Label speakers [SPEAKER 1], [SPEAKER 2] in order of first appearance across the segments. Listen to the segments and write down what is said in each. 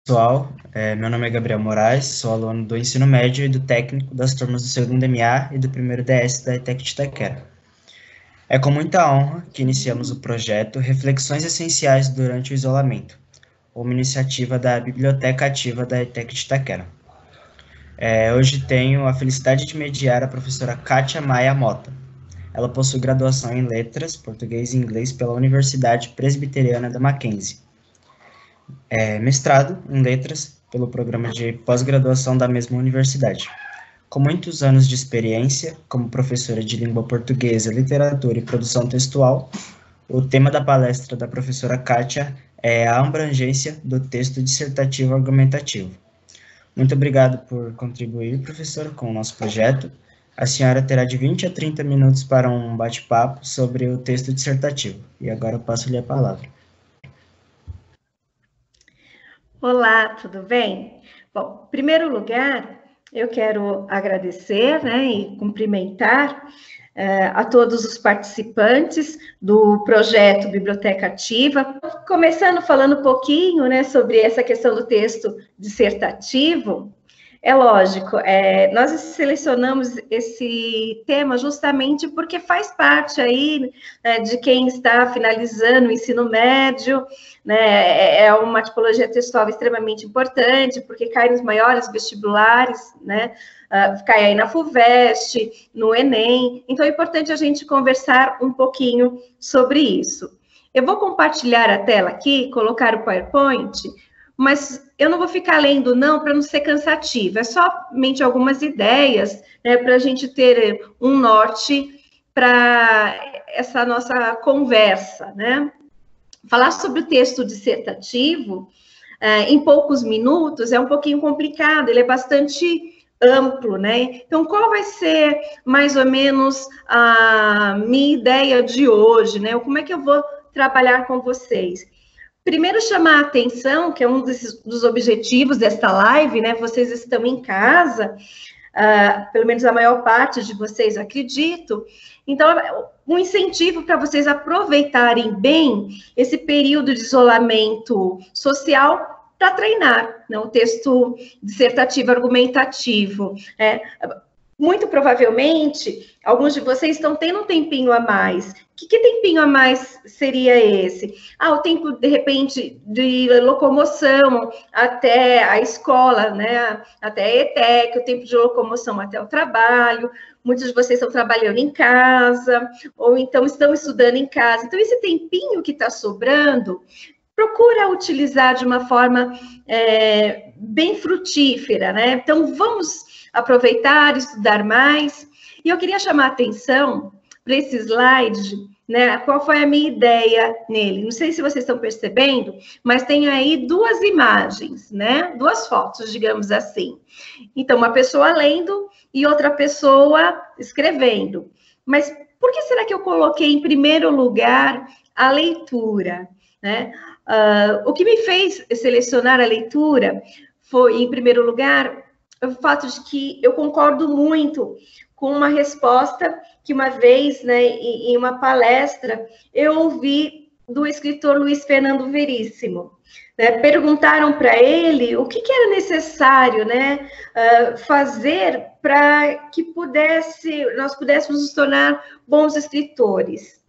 [SPEAKER 1] Pessoal, meu nome é Gabriel Moraes, sou aluno do ensino médio e do técnico das turmas do segundo MA e do primeiro DS da ETEC de Itaquera. É com muita honra que iniciamos o projeto Reflexões Essenciais durante o Isolamento, uma iniciativa da Biblioteca Ativa da ETEC de Itaquera. Hoje tenho a felicidade de mediar a professora Kátia Maia Mota. Ela possui graduação em Letras, Português e Inglês pela Universidade Presbiteriana da Mackenzie. Mestrado em Letras pelo programa de pós-graduação da mesma universidade. Com muitos anos de experiência como professora de língua portuguesa, literatura e produção textual, o tema da palestra da professora Kátia é a abrangência do texto dissertativo argumentativo. Muito obrigado por contribuir, professora, com o nosso projeto. A senhora terá de 20 a 30 minutos para um bate-papo sobre o texto dissertativo. E agora eu passo-lhe a palavra.
[SPEAKER 2] Olá, tudo bem? Bom, em primeiro lugar, eu quero agradecer, e cumprimentar a todos os participantes do projeto Biblioteca Ativa. Começando falando um pouquinho, sobre essa questão do texto dissertativo. É lógico, nós selecionamos esse tema justamente porque faz parte aí de quem está finalizando o ensino médio, é uma tipologia textual extremamente importante, porque cai nos maiores vestibulares, cai aí na FUVEST, no Enem, então é importante a gente conversar um pouquinho sobre isso. Eu vou compartilhar a tela aqui, colocar o PowerPoint, mas eu não vou ficar lendo, não, para não ser cansativo. É somente algumas ideias, para a gente ter um norte para essa nossa conversa, Falar sobre o texto dissertativo em poucos minutos é um pouquinho complicado, ele é bastante amplo, Então, qual vai ser mais ou menos a minha ideia de hoje, Como é que eu vou trabalhar com vocês? Primeiro, chamar a atenção, que é um dos objetivos desta live, Vocês estão em casa, pelo menos a maior parte de vocês, acredito. Então, um incentivo para vocês aproveitarem bem esse período de isolamento social para treinar, o texto dissertativo argumentativo. Muito provavelmente, alguns de vocês estão tendo um tempinho a mais. Que tempinho a mais seria esse? O tempo, de repente, de locomoção até a escola, até a ETEC, o tempo de locomoção até o trabalho. Muitos de vocês estão trabalhando em casa, ou então estão estudando em casa. Então, esse tempinho que está sobrando, procura utilizar de uma forma bem frutífera, Então, vamos aproveitar, estudar mais. E eu queria chamar a atenção para esse slide, Qual foi a minha ideia nele? Não sei se vocês estão percebendo, mas tem aí duas imagens, Duas fotos, digamos assim. Então, uma pessoa lendo e outra pessoa escrevendo. Mas por que será que eu coloquei em primeiro lugar a leitura, O que me fez selecionar a leitura foi, em primeiro lugar, o fato de que eu concordo muito com uma resposta que uma vez, em uma palestra, eu ouvi do escritor Luiz Fernando Veríssimo. Perguntaram para ele o que era necessário, fazer para que nós pudéssemos nos tornar bons escritores.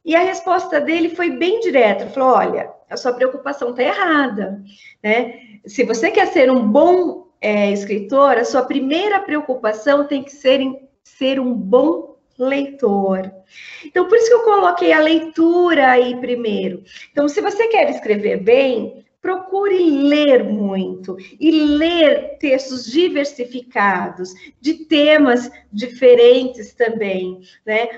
[SPEAKER 2] E a resposta dele foi bem direta. Ele falou: olha, a sua preocupação está errada, Se você quer ser um bom escritor, a sua primeira preocupação tem que ser um bom leitor. Então, por isso que eu coloquei a leitura aí primeiro. Então, se você quer escrever bem, procure ler muito e ler textos diversificados, de temas diferentes também,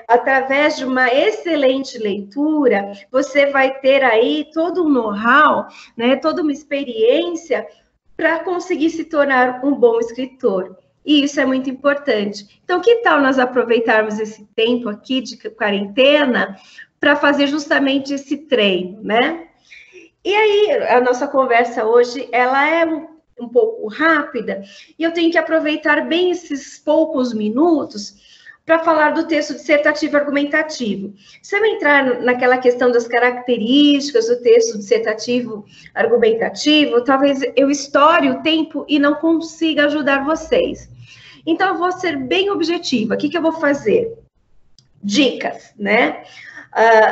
[SPEAKER 2] Através de uma excelente leitura, você vai ter aí todo um know-how, toda uma experiência para conseguir se tornar um bom escritor. E isso é muito importante. Então, que tal nós aproveitarmos esse tempo aqui de quarentena para fazer justamente esse treino, E aí, a nossa conversa hoje, ela é um pouco rápida, e eu tenho que aproveitar bem esses poucos minutos para falar do texto dissertativo argumentativo. Se eu entrar naquela questão das características do texto dissertativo argumentativo, talvez eu estoure o tempo e não consiga ajudar vocês. Então, eu vou ser bem objetiva. O que eu vou fazer? Dicas, né?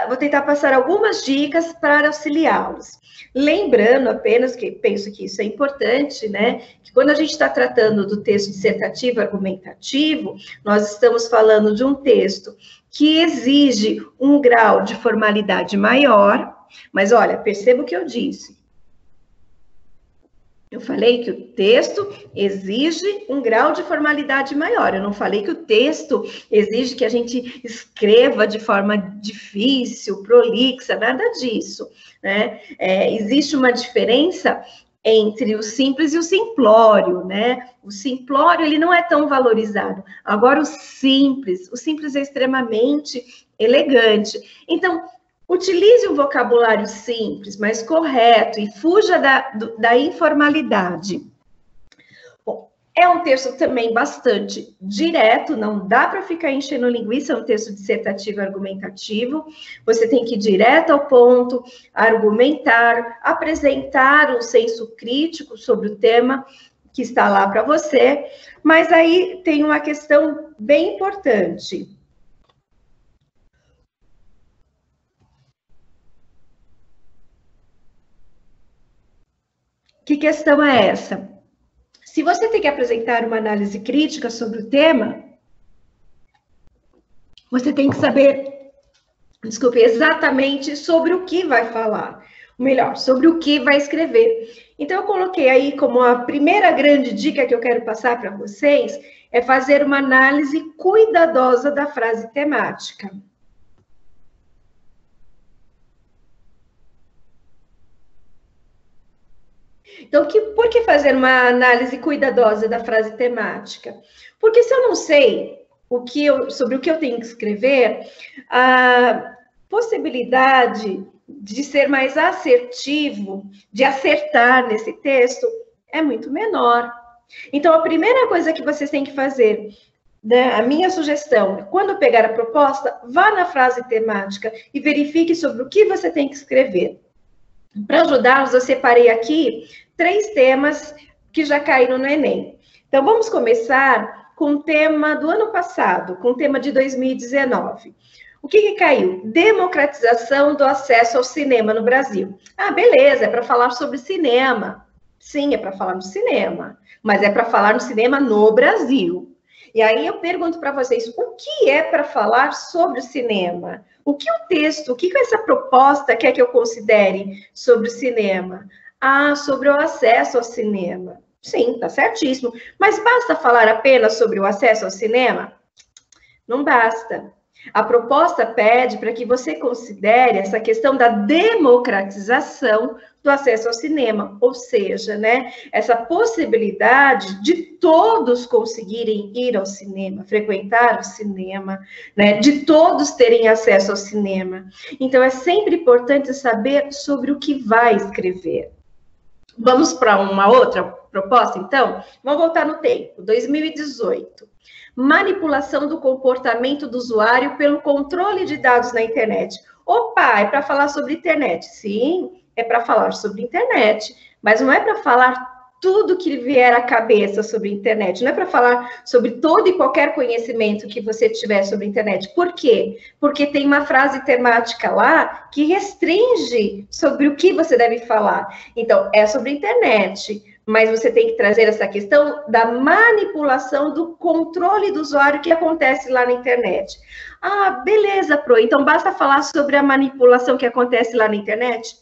[SPEAKER 2] Vou tentar passar algumas dicas para auxiliá-los. Lembrando apenas, que penso que isso é importante, né? Que quando a gente está tratando do texto dissertativo argumentativo, nós estamos falando de um texto que exige um grau de formalidade maior, mas olha, perceba o que eu disse. Eu falei que o texto exige um grau de formalidade maior. Eu não falei que o texto exige que a gente escreva de forma difícil, prolixa, nada disso, né? Existe uma diferença entre o simples e o simplório, né? O simplório, ele não é tão valorizado. Agora, o simples é extremamente elegante. Então, utilize um vocabulário simples, mas correto, e fuja da informalidade. Bom, é um texto também bastante direto, não dá para ficar enchendo linguiça, é um texto dissertativo argumentativo. Você tem que ir direto ao ponto, argumentar, apresentar um senso crítico sobre o tema que está lá para você. Mas aí tem uma questão bem importante. Que questão é essa? Se você tem que apresentar uma análise crítica sobre o tema, você tem que saber, exatamente sobre o que vai falar. Ou melhor, sobre o que vai escrever. Então, eu coloquei aí como a primeira grande dica que eu quero passar para vocês, é fazer uma análise cuidadosa da frase temática. Então, por que fazer uma análise cuidadosa da frase temática? Porque se eu não sei sobre o que eu tenho que escrever, a possibilidade de ser mais assertivo, de acertar nesse texto, é muito menor. Então, a primeira coisa que vocês têm que fazer, né, a minha sugestão, quando pegar a proposta, vá na frase temática e verifique sobre o que você tem que escrever. Para ajudá-los, eu separei aqui 3 temas que já caíram no Enem. Então, vamos começar com o tema do ano passado, com o tema de 2019. O que caiu? Democratização do acesso ao cinema no Brasil. Ah, beleza, é para falar sobre cinema. Sim, é para falar no cinema, mas é para falar no cinema no Brasil. E aí eu pergunto para vocês, o que é para falar sobre o cinema? O que o texto, o que essa proposta quer que eu considere sobre o cinema? Ah, sobre o acesso ao cinema. Sim, tá certíssimo. Mas basta falar apenas sobre o acesso ao cinema? Não basta. A proposta pede para que você considere essa questão da democratização do acesso ao cinema, ou seja, né, essa possibilidade de todos conseguirem ir ao cinema, frequentar o cinema, né, de todos terem acesso ao cinema. Então, é sempre importante saber sobre o que vai escrever. Vamos para uma outra proposta, então? Vamos voltar no tempo, 2018. Manipulação do comportamento do usuário pelo controle de dados na internet. Opa, é para falar sobre internet? Sim, é para falar sobre internet, mas não é para falar tudo que vier à cabeça sobre internet, não é para falar sobre todo e qualquer conhecimento que você tiver sobre internet. Por quê? Porque tem uma frase temática lá que restringe sobre o que você deve falar. Então, é sobre internet, mas você tem que trazer essa questão da manipulação do controle do usuário que acontece lá na internet. Ah, beleza, Pro, então basta falar sobre a manipulação que acontece lá na internet?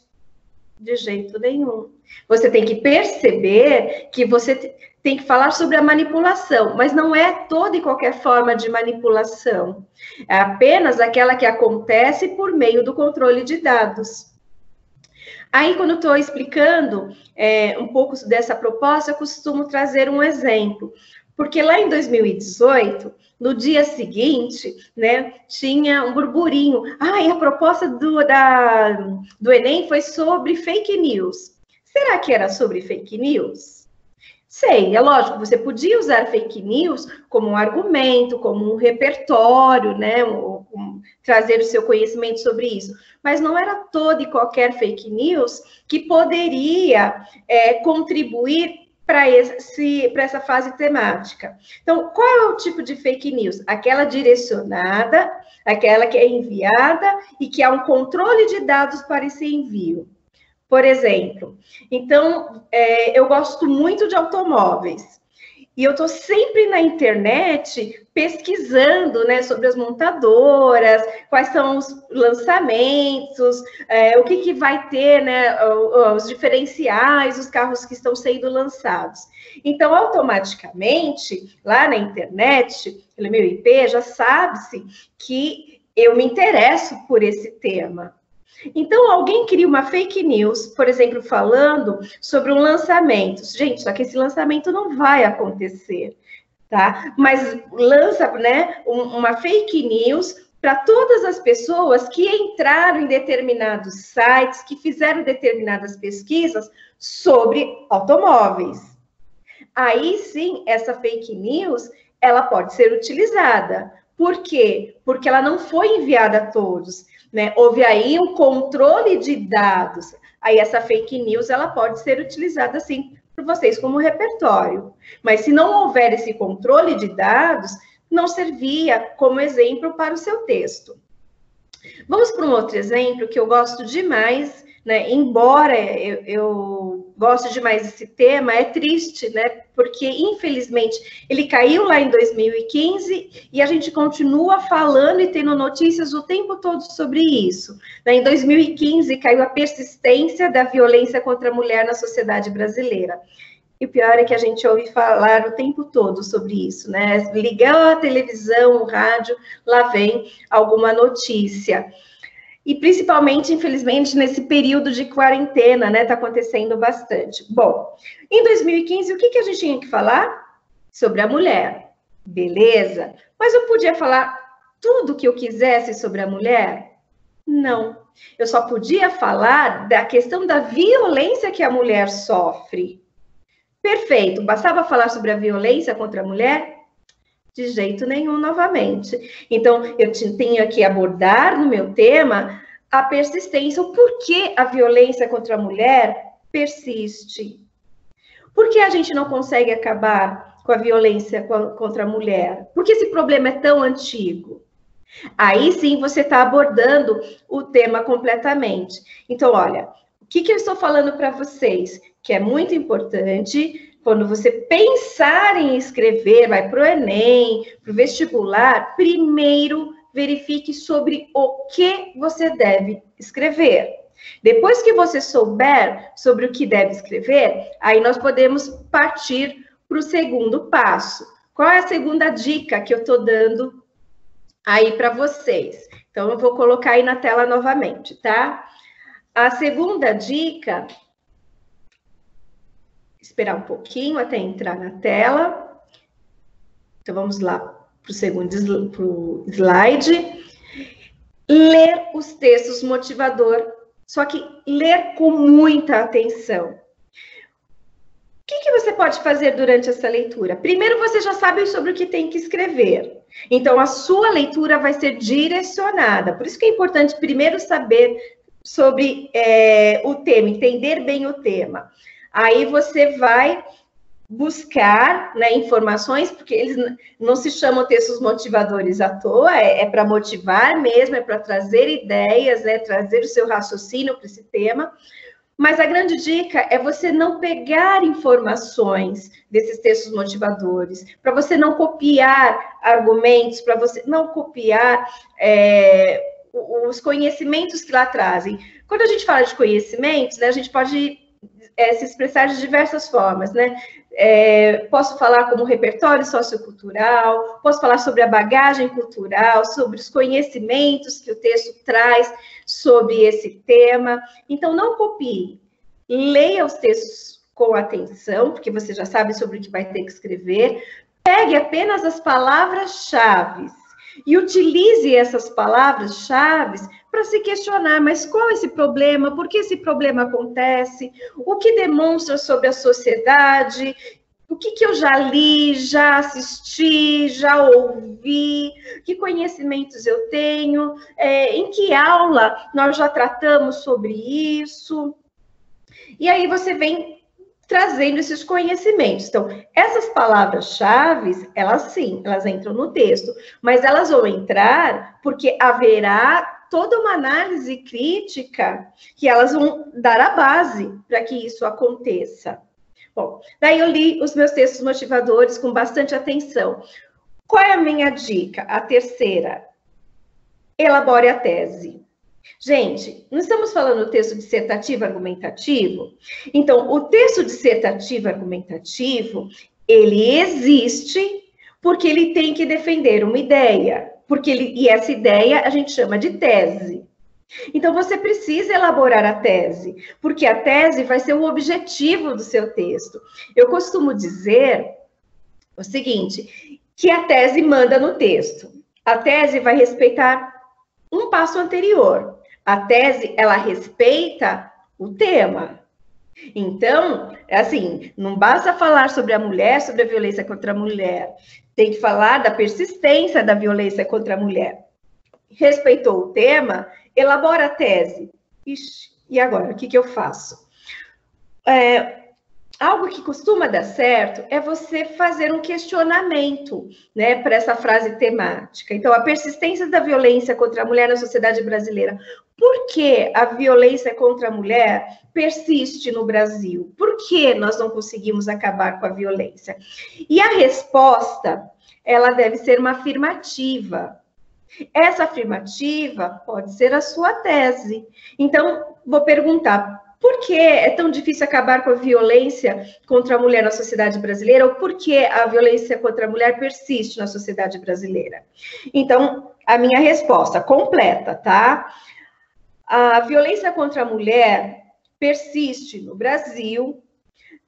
[SPEAKER 2] De jeito nenhum. Você tem que perceber que você tem que falar sobre a manipulação, mas não é toda e qualquer forma de manipulação. É apenas aquela que acontece por meio do controle de dados. Aí, quando estou explicando um pouco dessa proposta, eu costumo trazer um exemplo. Porque lá em 2018, no dia seguinte, né, tinha um burburinho. Ah, e a proposta do Enem foi sobre fake news. Será que era sobre fake news? Sei, é lógico, você podia usar fake news como um argumento, como um repertório, né? Trazer o seu conhecimento sobre isso. Mas não era toda e qualquer fake news que poderia contribuir para essa fase temática. Então, qual é o tipo de fake news? Aquela direcionada, aquela que é enviada e que há um controle de dados para esse envio. Por exemplo, então, eu gosto muito de automóveis. E eu estou sempre na internet pesquisando, né, sobre as montadoras, quais são os lançamentos, o que vai ter, né, os diferenciais, os carros que estão sendo lançados. Então, automaticamente, lá na internet, pelo meu IP, já sabe-se que eu me interesso por esse tema. Então, alguém cria uma fake news, por exemplo, falando sobre um lançamento. Gente, só que esse lançamento não vai acontecer, tá? Mas lança, né, uma fake news para todas as pessoas que entraram em determinados sites, que fizeram determinadas pesquisas sobre automóveis. Aí, sim, essa fake news, ela pode ser utilizada. Por quê? Porque ela não foi enviada a todos. Né? Houve aí um controle de dados. Aí essa fake news ela pode ser utilizada assim por vocês como repertório. Mas se não houver esse controle de dados, não servia como exemplo para o seu texto. Vamos para um outro exemplo que eu gosto demais, né? Embora eu goste demais desse tema, é triste, né? Porque, infelizmente, ele caiu lá em 2015 e a gente continua falando e tendo notícias o tempo todo sobre isso. Em 2015, caiu a persistência da violência contra a mulher na sociedade brasileira. E o pior é que a gente ouve falar o tempo todo sobre isso, né? Ligar a televisão, o rádio, lá vem alguma notícia. E principalmente, infelizmente, nesse período de quarentena, né? Tá acontecendo bastante. Bom, em 2015, o que a gente tinha que falar? Sobre a mulher. Beleza. Mas eu podia falar tudo que eu quisesse sobre a mulher? Não. Eu só podia falar da questão da violência que a mulher sofre. Perfeito. Bastava falar sobre a violência contra a mulher? De jeito nenhum, novamente. Então, eu tenho que abordar no meu tema a persistência, o porquê a violência contra a mulher persiste. Por que a gente não consegue acabar com a violência contra a mulher? Por que esse problema é tão antigo? Aí sim você está abordando o tema completamente. Então, olha, o que eu estou falando para vocês? Que é muito importante, quando você pensar em escrever, vai para o Enem, para o vestibular, primeiro verifique sobre o que você deve escrever. Depois que você souber sobre o que deve escrever, aí nós podemos partir para o segundo passo. Qual é a segunda dica que eu estou dando aí para vocês? Então, eu vou colocar aí na tela novamente, tá? A segunda dica... Esperar um pouquinho até entrar na tela. Então, vamos lá para o segundo slide. Ler os textos motivador, só que ler com muita atenção. O que você pode fazer durante essa leitura? Primeiro, você já sabe sobre o que tem que escrever. Então, a sua leitura vai ser direcionada. Por isso que é importante primeiro saber sobre o tema, entender bem o tema. Aí você vai buscar, né, informações, porque eles não se chamam textos motivadores à toa, é para motivar mesmo, é para trazer ideias, né, trazer o seu raciocínio para esse tema. Mas a grande dica é você não pegar informações desses textos motivadores, para você não copiar argumentos, para você não copiar os conhecimentos que lá trazem. Quando a gente fala de conhecimentos, né, a gente pode se expressar de diversas formas, né? Posso falar como repertório sociocultural, posso falar sobre a bagagem cultural, sobre os conhecimentos que o texto traz sobre esse tema. Então, não copie. Leia os textos com atenção, porque você já sabe sobre o que vai ter que escrever. Pegue apenas as palavras-chave e utilize essas palavras-chave para se questionar, mas qual é esse problema? Por que esse problema acontece? O que demonstra sobre a sociedade? O que eu já li, já assisti, já ouvi, que conhecimentos eu tenho, em que aula nós já tratamos sobre isso. E aí você vem trazendo esses conhecimentos. Então, essas palavras-chave, elas sim, elas entram no texto, mas elas vão entrar porque haverá toda uma análise crítica que elas vão dar a base para que isso aconteça. Bom, daí eu li os meus textos motivadores com bastante atenção. Qual é a minha dica? A terceira, elabore a tese. Gente, não estamos falando do texto dissertativo argumentativo? Então, o texto dissertativo argumentativo, ele existe porque ele tem que defender uma ideia, e essa ideia a gente chama de tese. Então, você precisa elaborar a tese, porque a tese vai ser o objetivo do seu texto. Eu costumo dizer o seguinte, que a tese manda no texto. A tese vai respeitar um passo anterior. A tese, ela respeita o tema. Então, assim, não basta falar sobre a mulher, sobre a violência contra a mulher. Tem que falar da persistência da violência contra a mulher. Respeitou o tema, elabora a tese. Ixi, e agora, o que eu faço? Algo que costuma dar certo é você fazer um questionamento, né, para essa frase temática. Então, a persistência da violência contra a mulher na sociedade brasileira. Por que a violência contra a mulher persiste no Brasil? Por que nós não conseguimos acabar com a violência? E a resposta, ela deve ser uma afirmativa. Essa afirmativa pode ser a sua tese. Então, vou perguntar, por que é tão difícil acabar com a violência contra a mulher na sociedade brasileira? Ou por que a violência contra a mulher persiste na sociedade brasileira? Então, a minha resposta completa, tá? A violência contra a mulher persiste no Brasil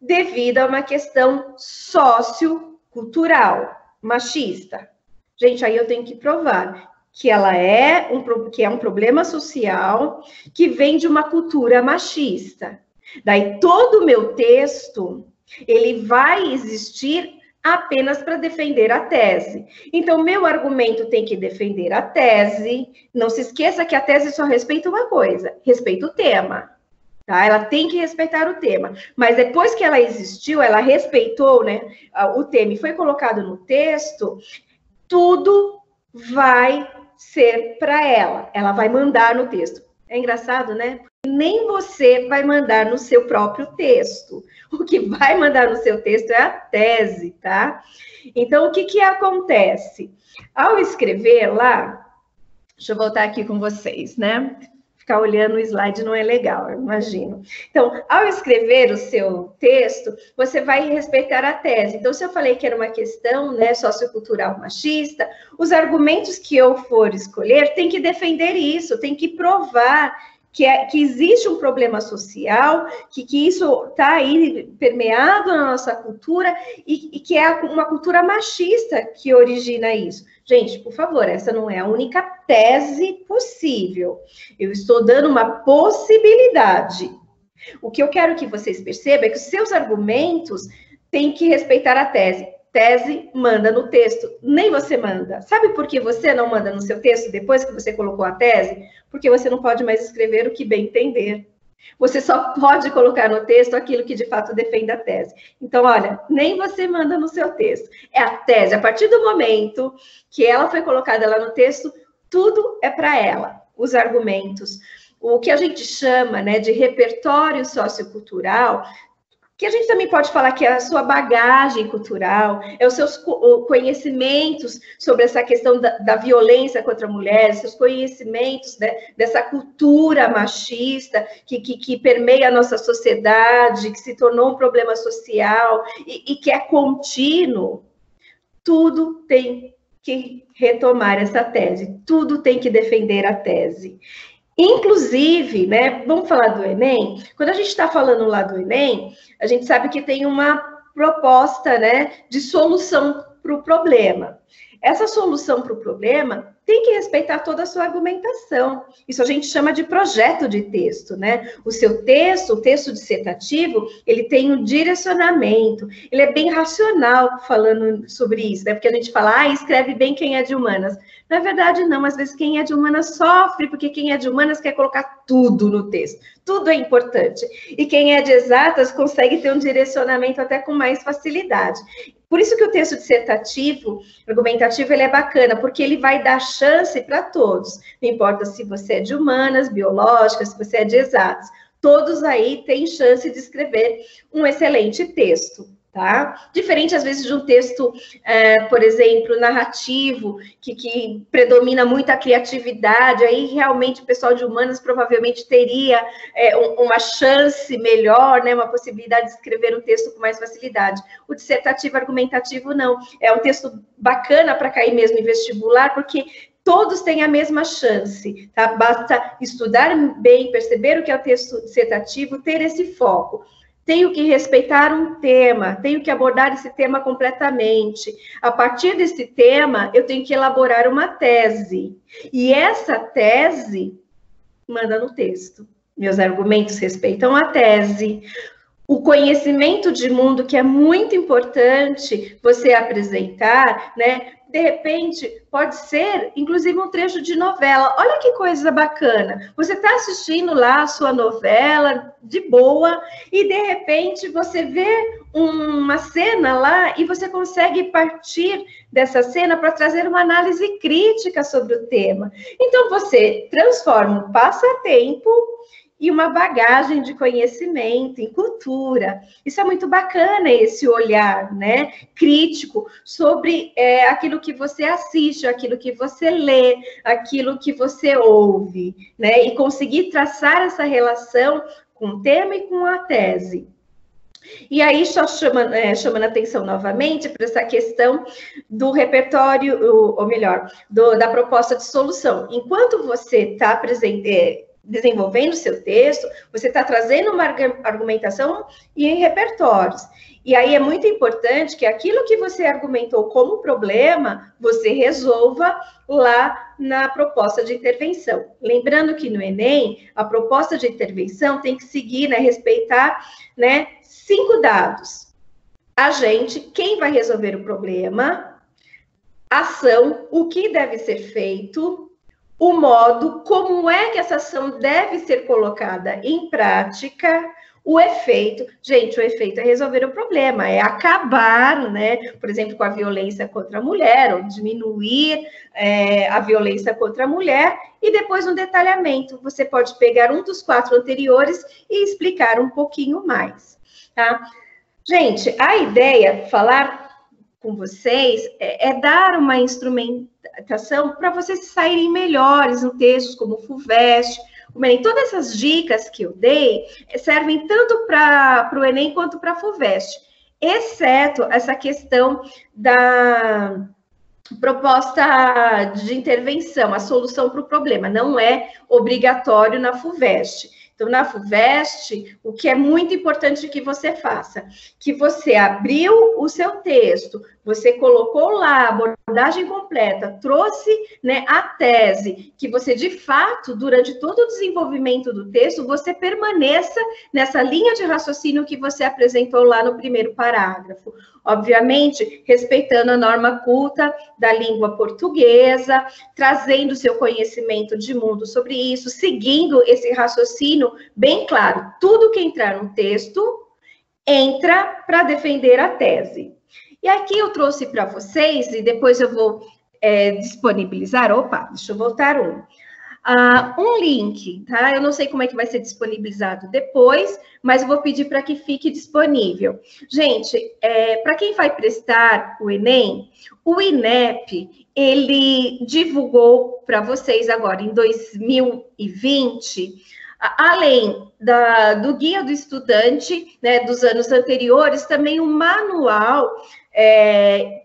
[SPEAKER 2] devido a uma questão sociocultural, machista. Gente, aí eu tenho que provar que ela é um problema social que vem de uma cultura machista. Daí todo o meu texto, ele vai existir apenas para defender a tese. Então, meu argumento tem que defender a tese. Não se esqueça que a tese só respeita uma coisa, respeita o tema. Tá? Ela tem que respeitar o tema. Mas depois que ela existiu, ela respeitou, né, o tema e foi colocado no texto, tudo vai ser para ela. Ela vai mandar no texto. É engraçado, né? Nem você vai mandar no seu próprio texto. O que vai mandar no seu texto é a tese, tá? Então, o que acontece? Ao escrever lá, deixa eu voltar aqui com vocês, né? Ficar olhando o slide não é legal, eu imagino. Então, ao escrever o seu texto, você vai respeitar a tese. Então, se eu falei que era uma questão, né, sociocultural machista, os argumentos que eu for escolher tem que defender isso, tem que provar que existe um problema social, que isso está aí permeado na nossa cultura e que é uma cultura machista que origina isso. Gente, por favor, essa não é a única tese possível. Eu estou dando uma possibilidade. O que eu quero que vocês percebam é que os seus argumentos têm que respeitar a tese. Tese manda no texto, nem você manda. Sabe por que você não manda no seu texto depois que você colocou a tese? Porque você não pode mais escrever o que bem entender. Você só pode colocar no texto aquilo que de fato defende a tese. Então, olha, nem você manda no seu texto. É a tese. A partir do momento que ela foi colocada lá no texto, tudo é para ela. Os argumentos, o que a gente chama, né, de repertório sociocultural, que a gente também pode falar que é a sua bagagem cultural, é os seus conhecimentos sobre essa questão da violência contra a mulher, seus conhecimentos, né, dessa cultura machista que permeia a nossa sociedade, que se tornou um problema social e que é contínuo. Tudo tem que retomar essa tese, tudo tem que defender a tese. Inclusive, né, vamos falar do Enem? Quando a gente está falando lá do Enem, a gente sabe que tem uma proposta, né, de solução para o problema. Essa solução para o problema tem que respeitar toda a sua argumentação. Isso a gente chama de projeto de texto, né? O seu texto, o texto dissertativo, ele tem um direcionamento, ele é bem racional falando sobre isso, né? Porque a gente fala, escreve bem quem é de humanas. Na verdade, não, às vezes quem é de humanas sofre, porque quem é de humanas quer colocar tudo no texto. Tudo é importante. E quem é de exatas consegue ter um direcionamento até com mais facilidade. Por isso que o texto dissertativo, argumentativo, ele é bacana, porque ele vai dar chance para todos. Não importa se você é de humanas, biológicas, se você é de exatas. Todos aí têm chance de escrever um excelente texto, tá? Diferente, às vezes, de um texto, por exemplo, narrativo, que predomina muito a criatividade, aí realmente o pessoal de humanas provavelmente teria uma chance melhor, né, uma possibilidade de escrever um texto com mais facilidade. O dissertativo argumentativo, não. É um texto bacana para cair mesmo em vestibular, porque todos têm a mesma chance, tá? Basta estudar bem, perceber o que é o texto dissertativo, ter esse foco. Tenho que respeitar um tema, tenho que abordar esse tema completamente. A partir desse tema, eu tenho que elaborar uma tese. E essa tese manda no texto. Meus argumentos respeitam a tese. O conhecimento de mundo, que é muito importante você apresentar, né? De repente, pode ser, inclusive, um trecho de novela. Olha que coisa bacana. Você está assistindo lá a sua novela, de boa, e, de repente, você vê uma cena lá e você consegue partir dessa cena para trazer uma análise crítica sobre o tema. Então, você transforma um passatempo e uma bagagem de conhecimento, em cultura. Isso é muito bacana, esse olhar, né, crítico sobre aquilo que você assiste, aquilo que você lê, aquilo que você ouve, né, e conseguir traçar essa relação com o tema e com a tese. E aí, só chamando atenção novamente para essa questão do repertório, ou melhor, da proposta de solução. Enquanto você está desenvolvendo o seu texto, você está trazendo uma argumentação e em repertórios. E aí é muito importante que aquilo que você argumentou como problema, você resolva lá na proposta de intervenção. Lembrando que no Enem, a proposta de intervenção tem que seguir, né, respeitar, né, 5 dados. Agente, quem vai resolver o problema, ação, o que deve ser feito, o modo, como é que essa ação deve ser colocada em prática, o efeito. Gente, o efeito é resolver o problema, é acabar, né, por exemplo, com a violência contra a mulher, ou diminuir a violência contra a mulher, e depois um detalhamento. Você pode pegar um dos 4 anteriores e explicar um pouquinho mais, tá? Gente, a ideia, falar com vocês, é dar uma instrumentação para vocês saírem melhores no textos, como o FUVEST, o Enem. Todas essas dicas que eu dei servem tanto para o Enem quanto para a FUVEST, exceto essa questão da proposta de intervenção, a solução para o problema. Não é obrigatório na FUVEST. Então, na FUVEST, o que é muito importante que você faça, que você abriu o seu texto, você colocou lá a abordagem completa, trouxe, né, a tese, que você, de fato, durante todo o desenvolvimento do texto, você permaneça nessa linha de raciocínio que você apresentou lá no primeiro parágrafo. Obviamente, respeitando a norma culta da língua portuguesa, trazendo seu conhecimento de mundo sobre isso, seguindo esse raciocínio bem claro. Tudo que entrar no texto entra para defender a tese. E aqui eu trouxe para vocês, e depois eu vou disponibilizar, deixa eu voltar um link, tá? Eu não sei como é que vai ser disponibilizado depois, mas eu vou pedir para que fique disponível. Gente, para quem vai prestar o Enem, o INEP, ele divulgou para vocês agora, em 2020, além do guia do estudante, né, dos anos anteriores, também um manual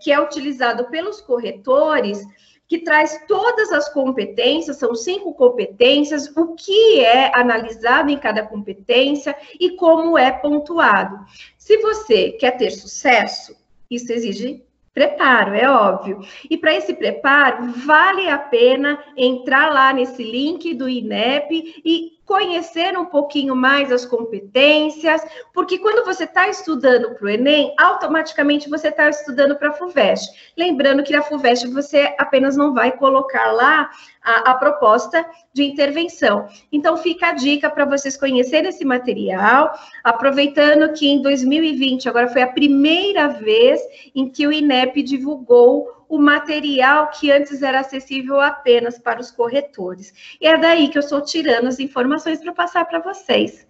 [SPEAKER 2] que é utilizado pelos corretores, que traz todas as competências, são 5 competências, o que é analisado em cada competência e como é pontuado. Se você quer ter sucesso, isso exige Preparo, é óbvio. E para esse preparo, vale a pena entrar lá nesse link do INEP e conhecer um pouquinho mais as competências, porque quando você está estudando para o Enem, automaticamente você está estudando para a FUVEST. Lembrando que na FUVEST você apenas não vai colocar lá a proposta de intervenção. Então, fica a dica para vocês conhecerem esse material, aproveitando que em 2020, agora foi a primeira vez em que o INEP divulgou o material que antes era acessível apenas para os corretores. E é daí que eu estou tirando as informações para passar para vocês.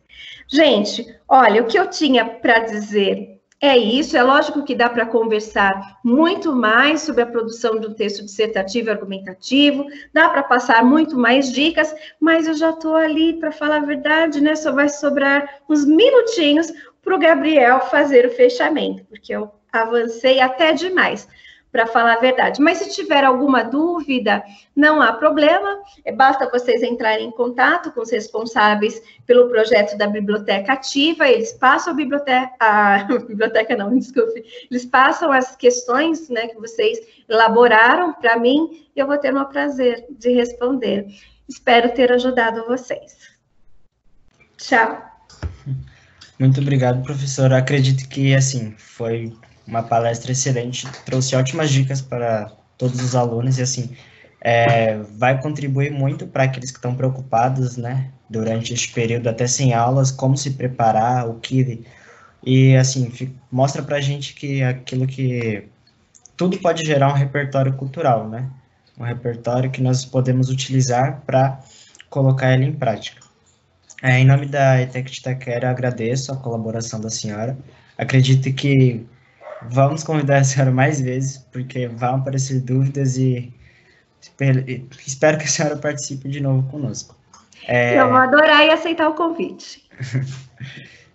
[SPEAKER 2] Gente, olha, o que eu tinha para dizer é isso. É lógico que dá para conversar muito mais sobre a produção de um texto dissertativo e argumentativo, dá para passar muito mais dicas, mas eu já estou ali, para falar a verdade, né? Só vai sobrar uns minutinhos para o Gabriel fazer o fechamento, porque eu avancei até demais, para falar a verdade. Mas se tiver alguma dúvida, não há problema, basta vocês entrarem em contato com os responsáveis pelo projeto da Biblioteca Ativa, eles passam eles passam as questões, né, que vocês elaboraram para mim, e eu vou ter o prazer de responder. Espero ter ajudado vocês. Tchau.
[SPEAKER 1] Muito obrigado, professora. Acredito que, assim, foi uma palestra excelente, trouxe ótimas dicas para todos os alunos e, assim, vai contribuir muito para aqueles que estão preocupados, né, durante este período, até sem aulas, como se preparar, o que... E, assim, mostra para a gente que tudo pode gerar um repertório cultural, né, um repertório que nós podemos utilizar para colocar ele em prática. Em nome da ETEC de Itaquera, agradeço a colaboração da senhora. Acredito que vamos convidar a senhora mais vezes, porque vão aparecer dúvidas e espero que a senhora participe de novo conosco.
[SPEAKER 2] Eu vou adorar e aceitar o convite.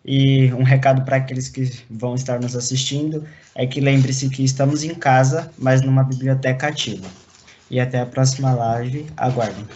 [SPEAKER 1] E um recado para aqueles que vão estar nos assistindo é que lembre-se que estamos em casa, mas numa biblioteca ativa. E até a próxima live. Aguardem.